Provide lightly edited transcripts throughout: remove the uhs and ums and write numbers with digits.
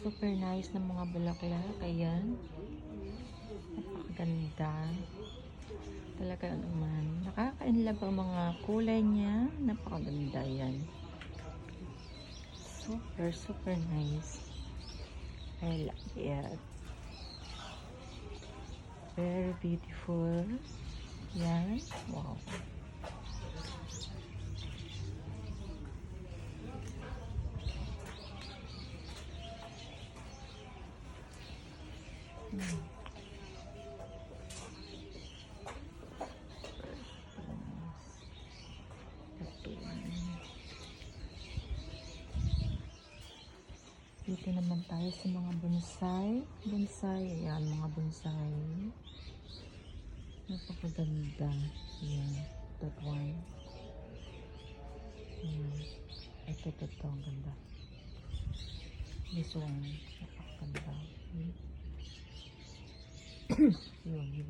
Super nice na mga bulaklak. Ayan. Napakaganda. Talaga naman. Nakaka-inlove ang mga kulay niya. Napakaganda yan. Super, super nice. I like it. Very beautiful. Yan. Wow. Dito naman tayo sa mga bonsai. Bonsai. Ayan, mga bonsai. Napakaganda. Ayan. That one. Ayan. Ito. Ang ganda. This one. Napakaganda. Yun.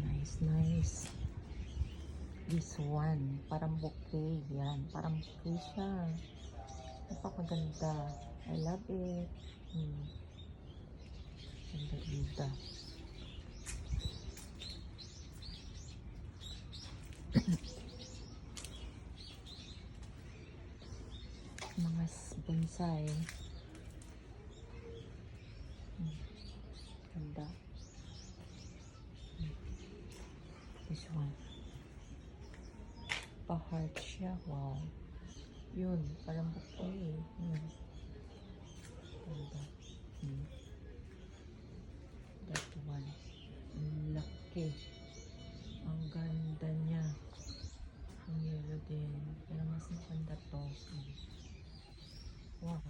Nice. This one, parang bouquet. Yan, parang bouquet siya. Napakaganda. I love it. Ganda. Mga bonsai. Ganda. This one. Pa-heart siya. Wow. Yun. Parang bouquet. Ganda. That one. Ang laki. Ang ganda niya. Ang yellow din. Pero mas maganda to. Wow.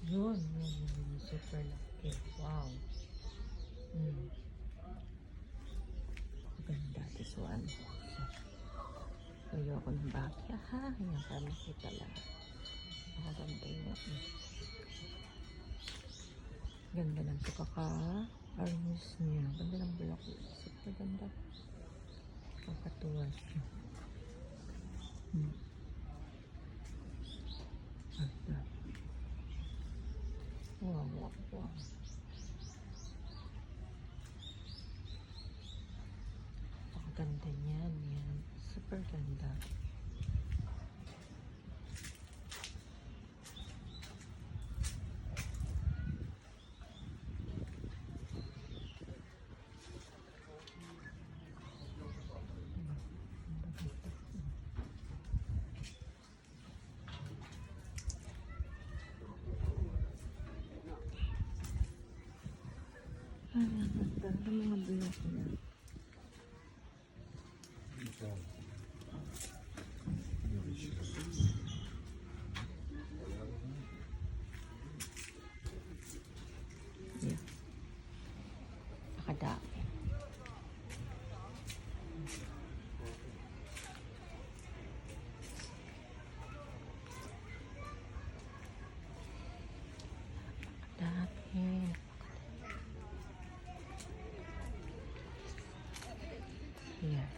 Yun. Super laki. Wow. Ganda. This one. Ayoko ng bakya ha. Ayan, para makita lang. Nakaganda yun. Ganda ng pagkaka-arms niya. Ganda ng bulak. Super ganda. Kakatuwa siya. Ganda. Wow. Ganda niyan. Super ganda. Ay, ang ganda ng mga bulak niya. Nakadami. Yan.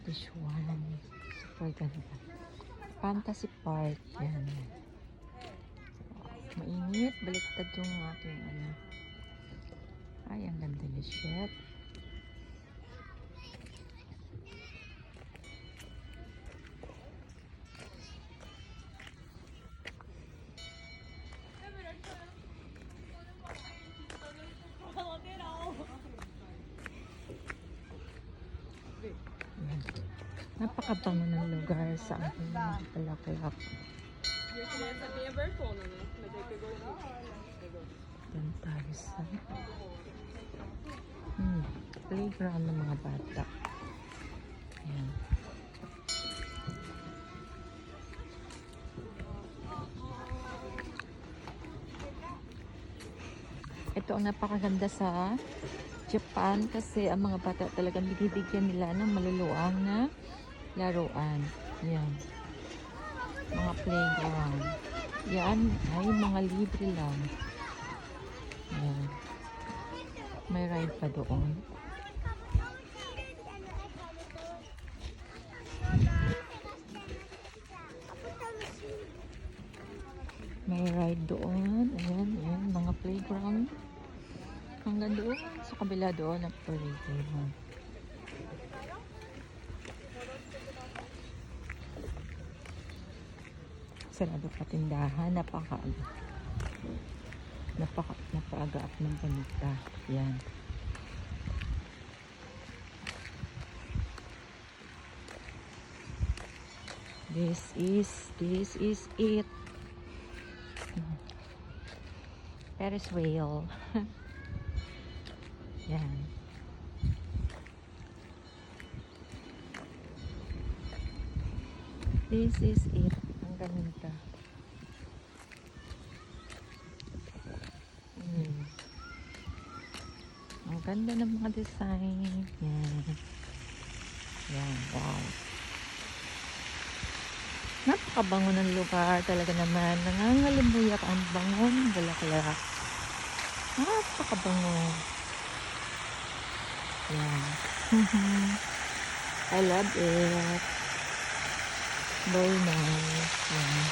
This one. Super ganda. Fantasy Park. Yan. Mainit. Baliktad yung aking ano. Ay, ang ganda ni Shet. Napakabango ng lugar sa aking bulaklak. Yan tayo sa playground ng mga bata. Ayan. Ito ang napakaganda sa Japan kasi ang mga bata talagang binibigyan nila ng maluluang na laruan. Yan. Mga playground. Yan ay mga libre lang. Yan. May ride pa doon. May ride doon. Ayan, ayan. Mga playground. Hanggang doon. Sa kabila doon ang playground. Sarado pa tindahan. Napaka-agaap ng panita. Yan. This is it. Ferris wheel. Yan. This is it. Ang ganda. Ang ganda ng mga design. Yan. Yan. Wow. Napakabango ng lugar. Talaga naman. Nangangalimbuyak ang bango ng Bulaklak. Napakabango. Yan. I love it. Very nice. Yan.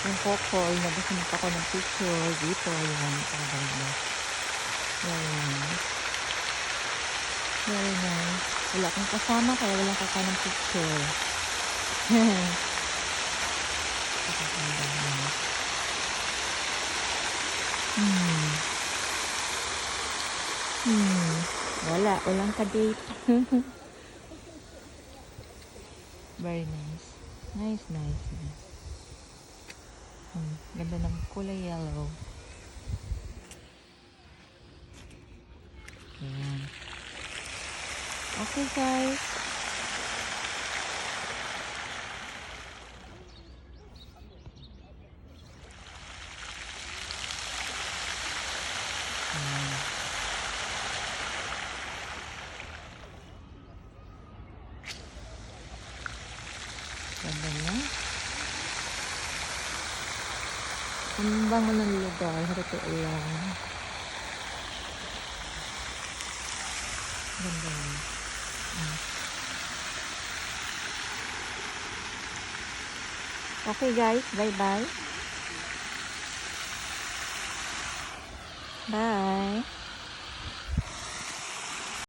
Yung kokol, nagasunod ako ng picture dito. Yan. Napakaganda. Very nice. Very nice. Wala akong kasama kaya walang kaka ng picture. Napakaganda yan. Walang ka-date. Very nice. Nice. Ganda ng kulay yellow. Ayan. Okay guys. Ayan. Ganda na. Ang bango ng lugar. Harito lang. Ganda na. Okay guys. Bye. Bye.